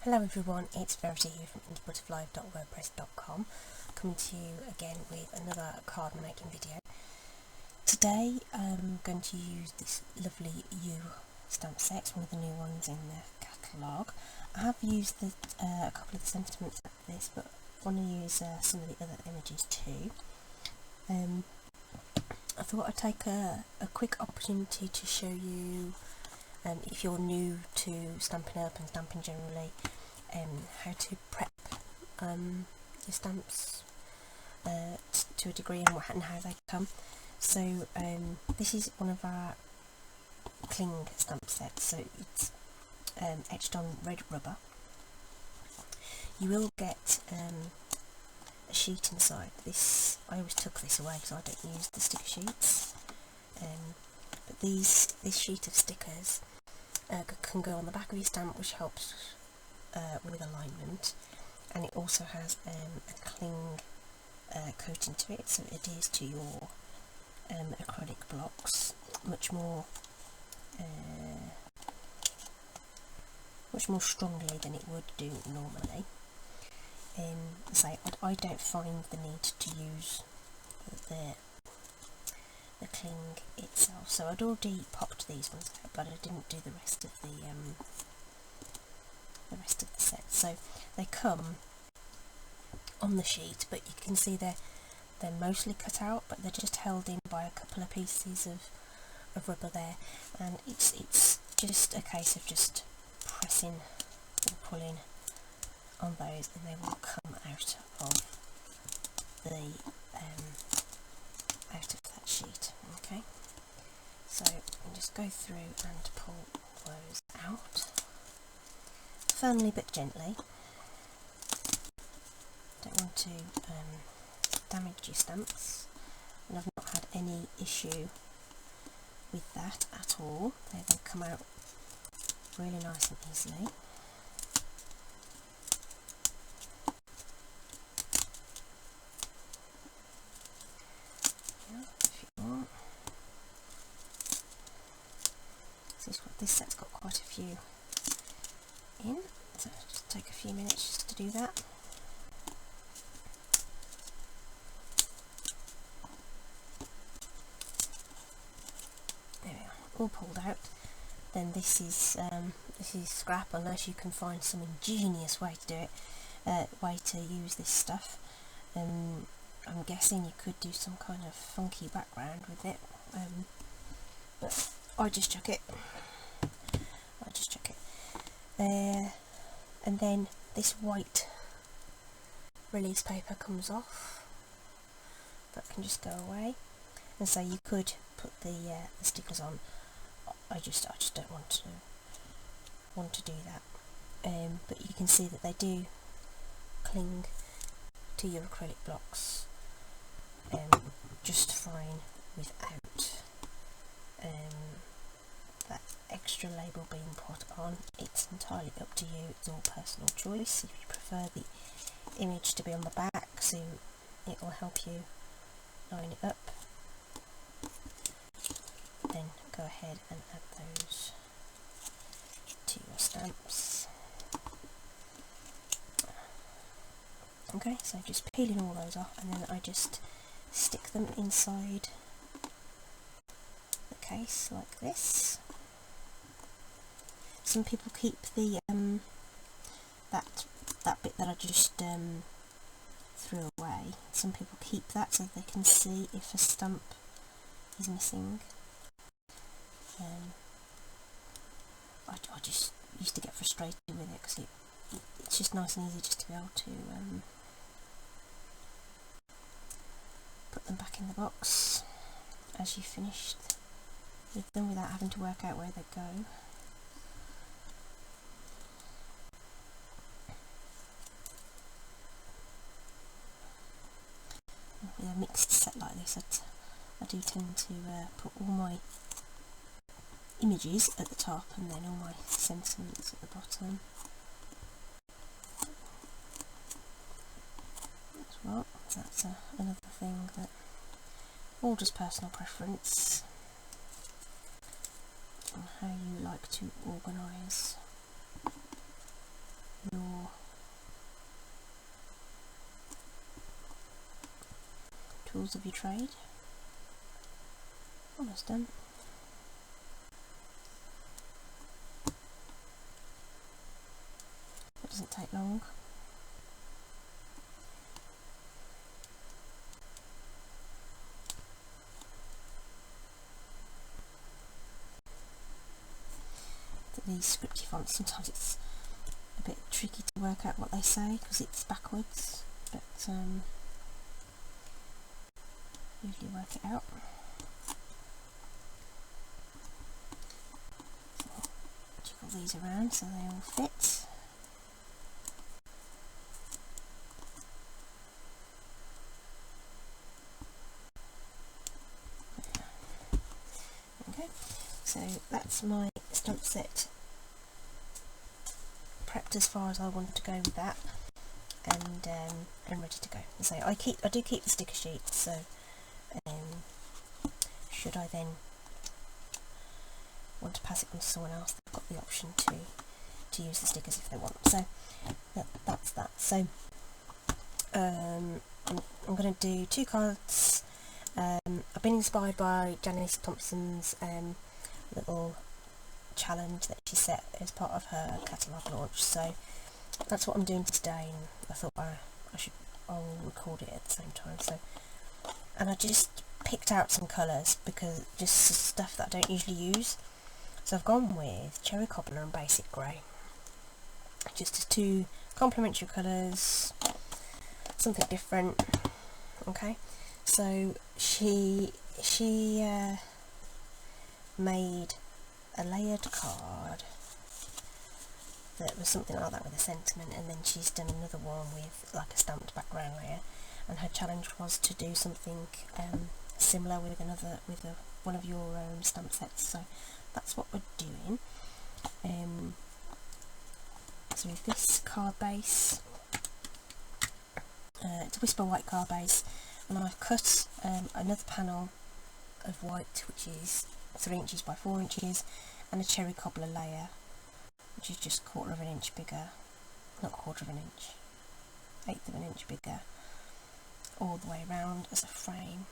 Hello everyone, it's Verity here from indiebutterfly.wordpress.com, coming to you again with another card making video. Today I'm going to use this lovely U stamp set, one of the new ones in the catalogue. I have used a couple of the sentiments of this, but I want to use some of the other images too. I thought I'd take a quick opportunity to show you, if you're new to Stampin' Up and stamping generally, how to prep your stamps to a degree and how they come. So this is one of our cling stamp sets, so it's etched on red rubber. You will get a sheet inside. This, I always took this away because I don't use the sticker sheets, but this sheet of stickers can go on the back of your stamp, which helps with alignment, and it also has a cling coating to it, so it adheres to your acrylic blocks much more strongly than it would do normally. I don't find the need to use the cling itself, so I'd already popped these ones out, but I didn't do the rest of the set. So they come on the sheet, but you can see they're mostly cut out, but they're just held in by a couple of pieces of rubber there, and it's just a case of just pressing or pulling on those, and they will come out of that sheet. Okay, so I'll just go through and pull those out firmly but gently. Don't want to damage your stamps, and I've not had any issue with that at all. They come out really nice and easily. This set's got quite a few in, so just take a few minutes just to do that. There we are, all pulled out. Then this is scrap, unless you can find some ingenious way to do it, way to use this stuff. I'm guessing you could do some kind of funky background with it, but I just chuck it. And then this white release paper comes off. That can just go away, and so you could put the stickers on. I just don't want to do that. But you can see that they do cling to your acrylic blocks just fine without that extra label being put on. It's entirely up to you, it's all personal choice. If you prefer the image to be on the back, so it will help you line it up, then go ahead and add those to your stamps. Okay, so just peeling all those off, and then I just stick them inside the case like this. Some people keep the that bit that I just threw away. Some people keep that so they can see if a stamp is missing. I just used to get frustrated with it because it's just nice and easy just to be able to put them back in the box as you've finished with them without having to work out where they go. With a mixed set like this, I do tend to put all my images at the top and then all my sentiments at the bottom as well. So that's another thing, that all just personal preference on how you like to organise your tools of your trade. Almost done. It doesn't take long. These scripty fonts, sometimes it's a bit tricky to work out what they say because it's backwards, but usually work it out. So jiggle these around so they all fit. Okay, so that's my stamp set prepped as far as I wanted to go with that, and ready to go. So I do keep the sticker sheets, so should I then want to pass it on to someone else, they've got the option to use the stickers if they want. So that's that. So I'm going to do 2 cards. I've been inspired by Janice Thompson's little challenge that she set as part of her catalogue launch, so that's what I'm doing today, and I thought I'll record it at the same time. So, and I just picked out some colours because just stuff that I don't usually use, so I've gone with Cherry Cobbler and Basic Grey, just as 2 complementary colours, something different. Okay, so she made a layered card that was something like that with a sentiment, and then she's done another one with like a stamped background layer, and her challenge was to do something similar with one of your stamp sets. So that's what we're doing. So with this card base, it's a Whisper White card base, and I've cut another panel of white, which is 3 inches by 4 inches, and a Cherry Cobbler layer, which is just 1/4 of an inch bigger, not 1/4 of an inch, 1/8 of an inch bigger, all the way around as a frame.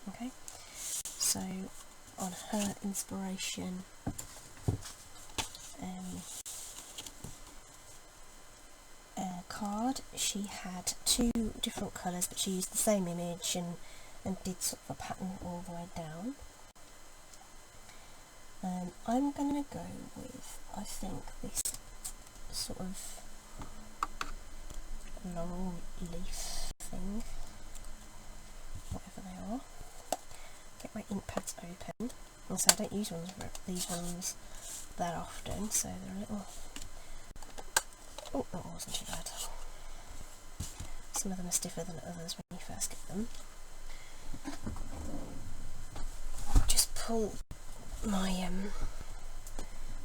Okay, so on her inspiration card, she had 2 different colours, but she used the same image and did sort of a pattern all the way down. I'm going to go with, I think, this sort of laurel leaf thing, whatever they are. Get my ink pads open, and so I don't use these ones that often, so they're a little, oh, that wasn't too bad. Some of them are stiffer than others when you first get them. Just pull my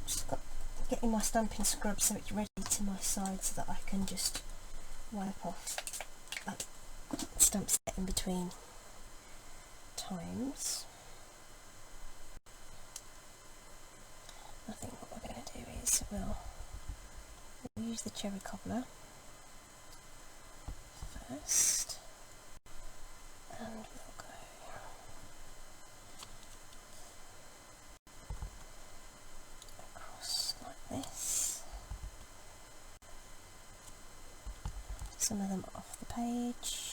just got getting my stamping scrub so it's ready to my side, so that I can just wipe off that stamp set in between times. I think what we're going to do is we'll use the Cherry Cobbler first, and we'll go across like this, some of them off the page.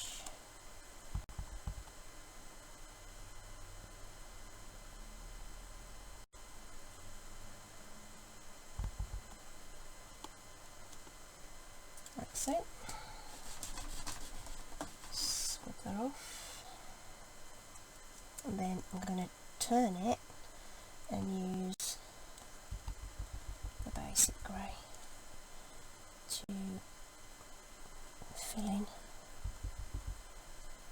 Like so. Swap that off, and then I'm going to turn it and use the Basic Grey to fill in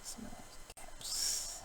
some of those gaps.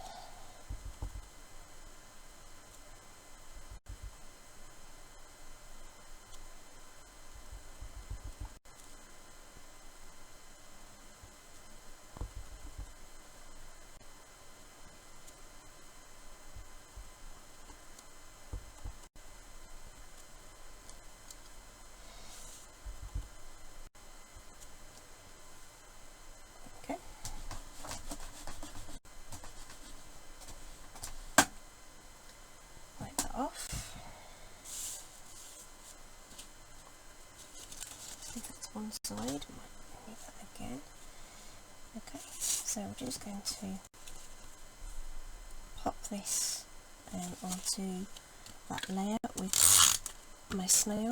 one side, might need that again. Okay, so we're just going to pop this onto that layer with my snail.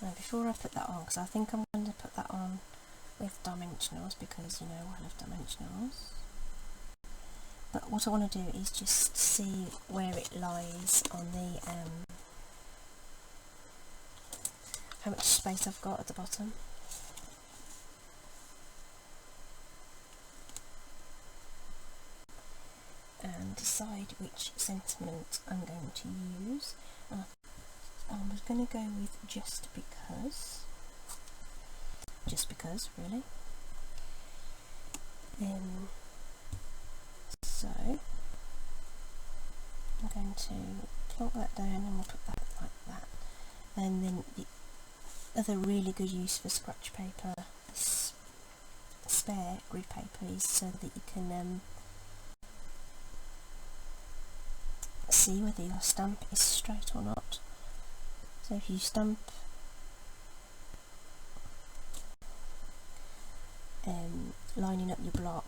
Now before I put that on, because I think I'm going to put that on with dimensionals, because you know I love dimensionals. But what I want to do is just see where it lies on the how much space I've got at the bottom. And decide which sentiment I'm going to use. I'm going to go with just because, really. So I'm going to plonk that down and we'll put that like that. And then the other really good use for scratch paper, this spare grid paper, is so that you can see whether your stamp is straight or not. So if you stamp lining up your block,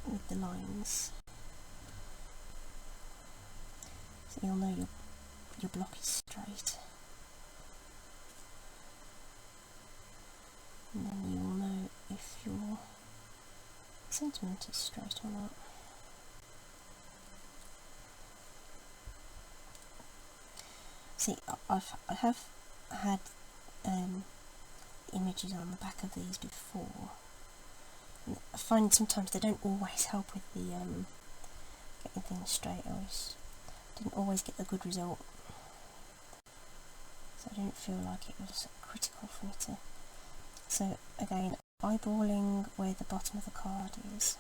with the lines, so you'll know your block is straight, and then you will know if your sentiment is straight or not. See, I have had images on the back of these before. And I find sometimes they don't always help with the getting things straight. I didn't always get the good result, so I didn't feel like it was critical for me to. So again, eyeballing where the bottom of the card is.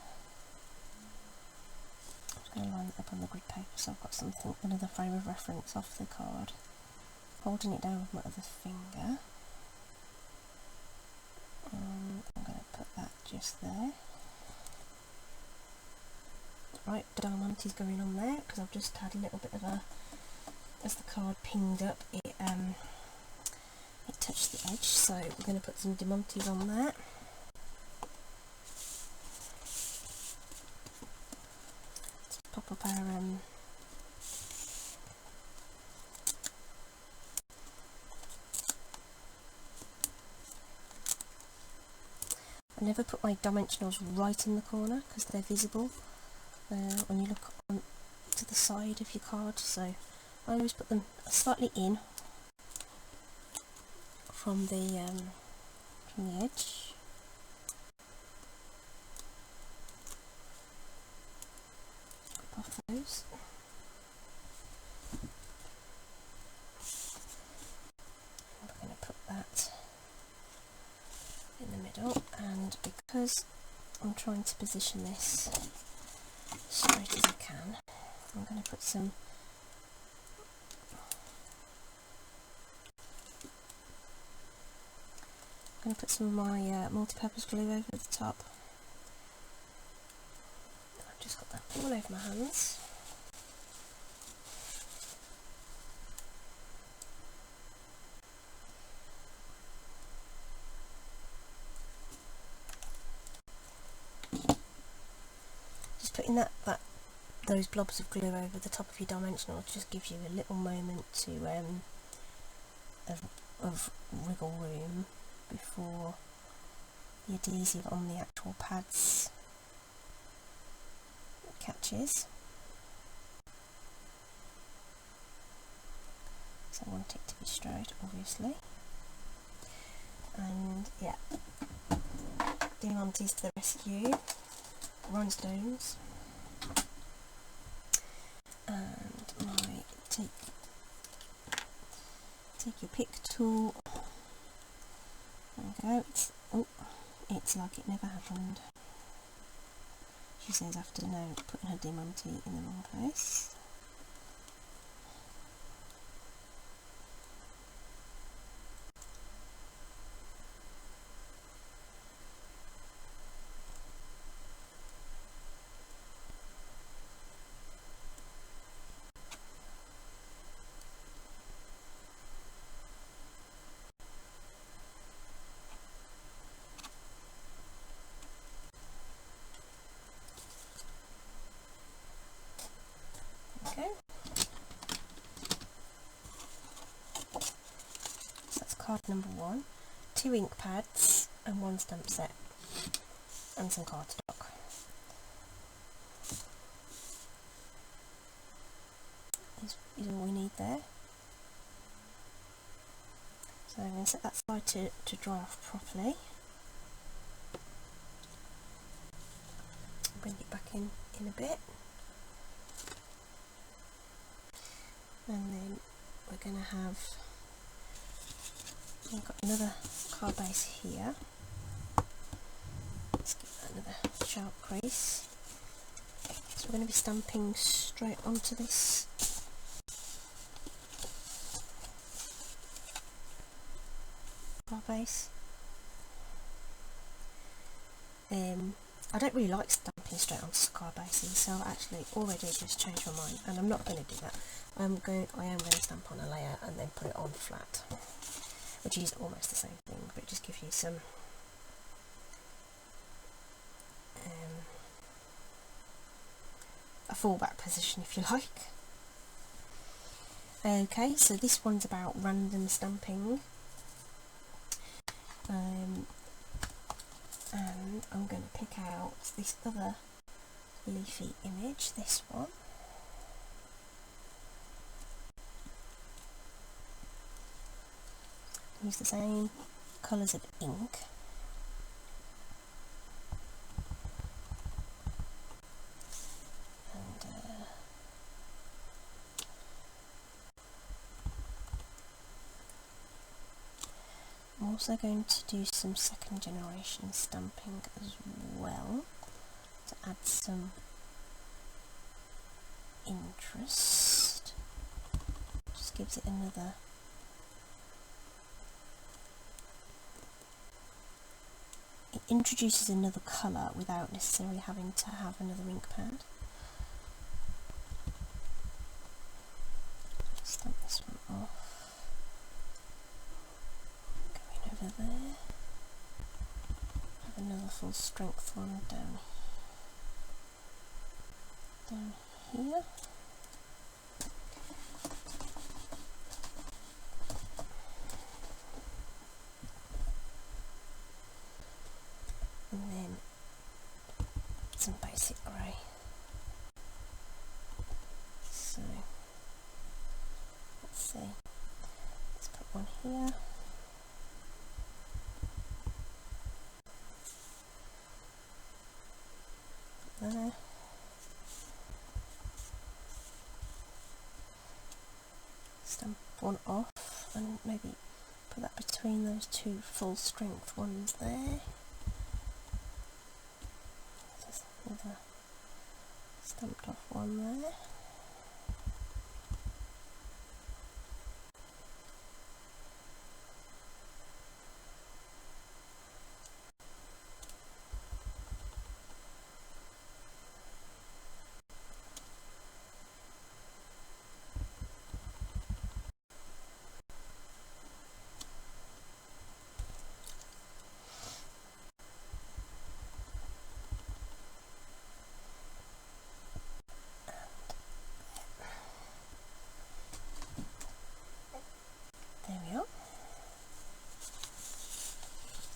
I'm just going to line that up on the grid paper so I've got another frame of reference off the card. Holding it down with my other finger. I'm going to put that just there. Right, diamante's going on there because I've just had a little bit of a, as the card pinged up, it touched the edge, so we're going to put some diamantes on there. Let's pop up our I never put my dimensionals right in the corner because they're visible when you look on to the side of your card, so I always put them slightly in from the edge. Pop off those. I'm going to put that in the middle, and because I'm trying to position this straight as I can, I'm going to put some of my multi-purpose glue over the top. I've just got that all over my hands. Just putting those blobs of glue over the top of your dimensional just gives you a little moment to of wriggle room before the adhesive on the actual pads catches. So I want it to be straight, obviously. And yeah, diamantes to the rescue, rhinestones, and my take your pick tool. There we go. It's like it never happened. She says after now putting her diamante in the wrong place. Okay. So that's card number 1. 2 ink pads and 1 stamp set and some cardstock. Is all we need there. So I'm going to set that side to dry off properly. Bring it back in a bit. And then we're going to have, we've got another card base here. Let's give that another sharp crease. So we're going to be stamping straight onto this card base. I don't really like stamping straight onto card bases, so I've actually already just changed my mind, and I'm not going to do that. I am going to stamp on a layer and then put it on flat, which is almost the same thing, but it just gives you some a fallback position, if you like. Okay, so this one's about random stamping, and I'm going to pick out this other leafy image, this one. Use the same colours of ink. And I'm also going to do some second generation stamping as well to add some interest. Just gives it another introduces another colour without necessarily having to have another ink pad. Stamp this one off. Going over there. Have another full strength one down here. And then some basic grey. So let's see. Let's put one here. Put there. Stamp one off and maybe put that between those two full strength ones there. Another stamped off one there. There we are.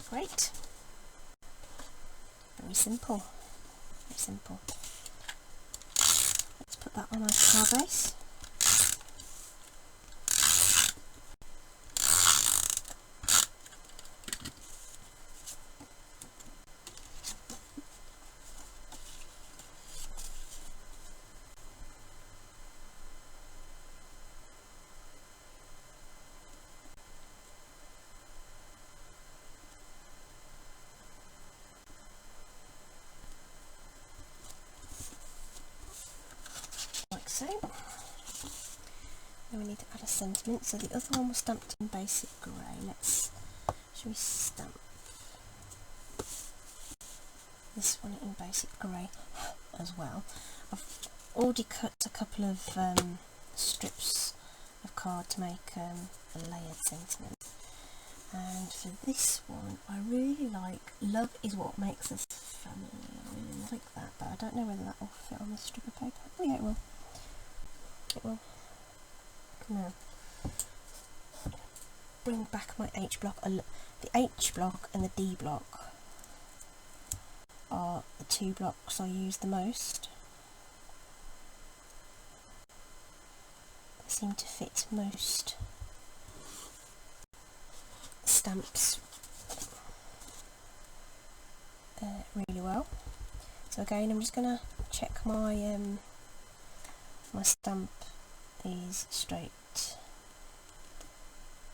Great. Very simple. Very simple. Let's put that on our card base. we need to add a sentiment. So the other one was stamped in basic grey. Should we stamp this one in basic grey as well? I've already cut a couple of strips of card to make a layered sentiment. And for this one, I really like "Love is what makes us family." I really like that, but I don't know whether that will fit on this strip of paper. Oh yeah, it will. It will. Now, bring back my H block. The H block and the D block are the two blocks I use the most. They seem to fit most stamps really well. So again, I'm just going to check my my stamp is straight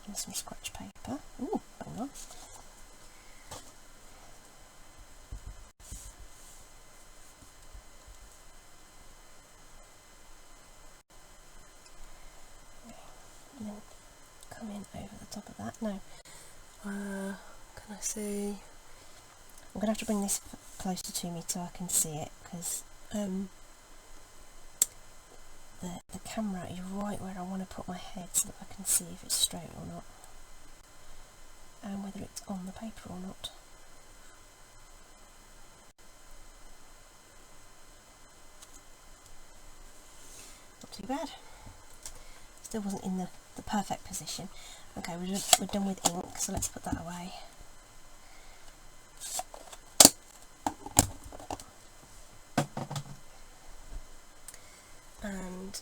in some scratch paper. Ooh, hang on. And then come in over the top of that. Now, can I see? I'm going to have to bring this closer to me so I can see it, because the camera is right where I want to put my head so that I can see if it's straight or not, and whether it's on the paper or not. Not too bad. Still wasn't in the perfect position. Okay, we're done with ink, so let's put that away. And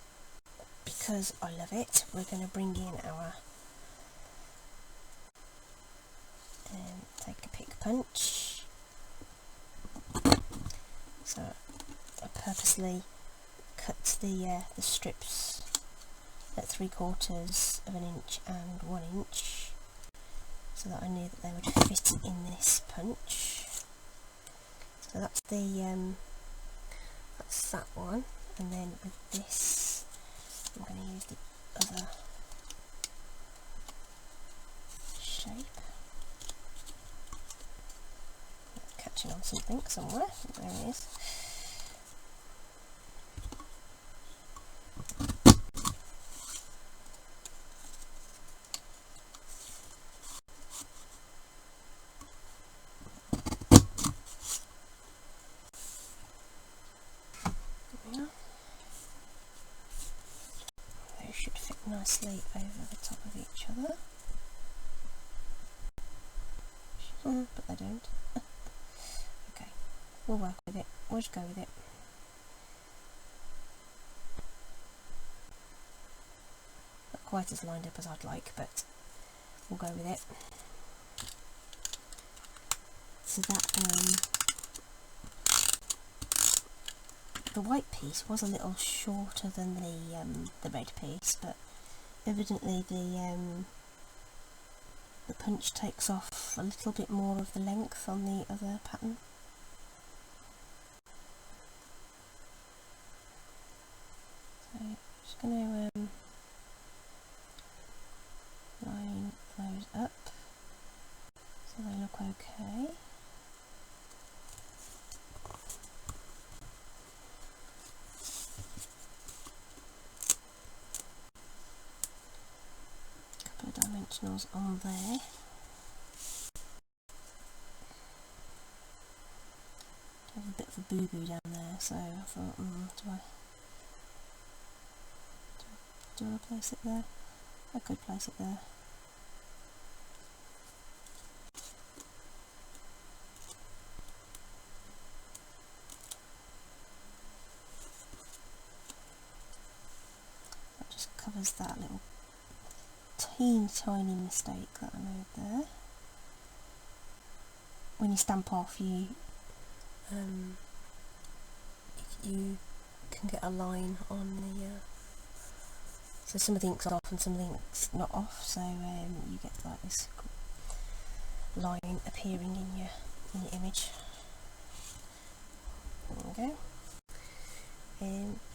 because I love it, we're going to bring in our take a pick punch. So I purposely cut the strips at 3/4 of an inch and 1 inch, so that I knew that they would fit in this punch. So that's that's that one. And then with this, I'm going to use the other shape. Catching on something somewhere. There it is. Nicely over the top of each other, but they don't. Okay, we'll work with it. We'll just go with it. Not quite as lined up as I'd like, but we'll go with it. So that the white piece was a little shorter than the red piece, but evidently the punch takes off a little bit more of the length on the other pattern. So I'm just going to line those up so they look okay. Dimensionals on there. There's a bit of a boo-boo down there, so I thought, do I place it there? I could place it there. That just covers that little teeny tiny mistake that I made there. When you stamp off, you can get a line on the so some of the ink's off and some of the ink's not off, so you get like this line appearing in your image. There we go.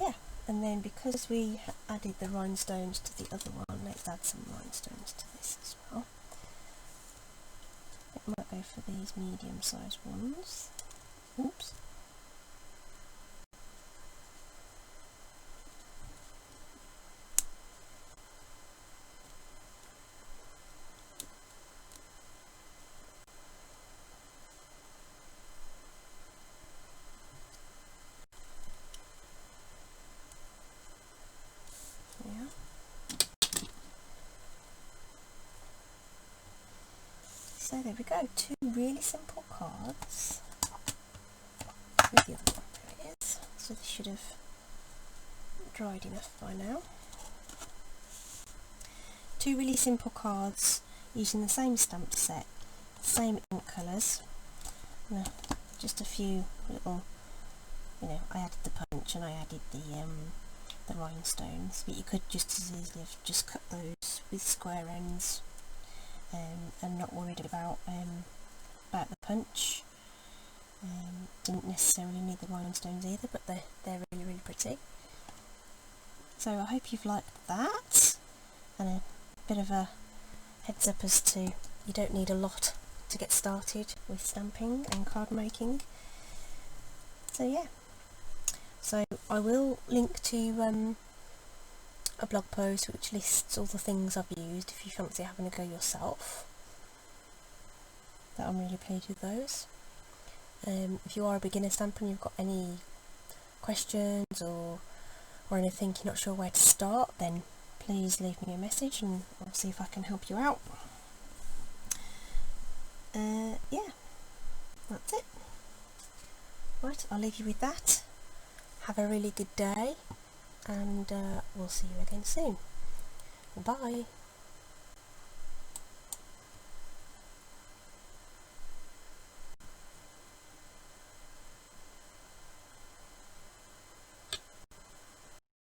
Yeah, And then because we added the rhinestones to the other one, let's add some rhinestones to this as well. It might go for these medium-sized ones. Oops. Yeah. So there we go, 2 really simple cards. Where's the other one? There it is. So this should have dried enough by now. 2 really simple cards using the same stamp set, same ink colours. Now, just a few little, I added the punch and I added the rhinestones, but you could just as easily have just cut those with square ends and not worried about the punch. Didn't necessarily need the rhinestones either, but they're really, really pretty. So I hope you've liked that, and a bit of a heads up as to you don't need a lot to get started with stamping and card making. So yeah, so I will link to a blog post which lists all the things I've used if you fancy having a go yourself. That I'm really pleased with those. If you are a beginner stamper and you've got any questions or anything you're not sure where to start, then please leave me a message and I'll see if I can help you out. Yeah, that's it. Right, I'll leave you with that. Have a really good day, and we'll see you again soon. Bye.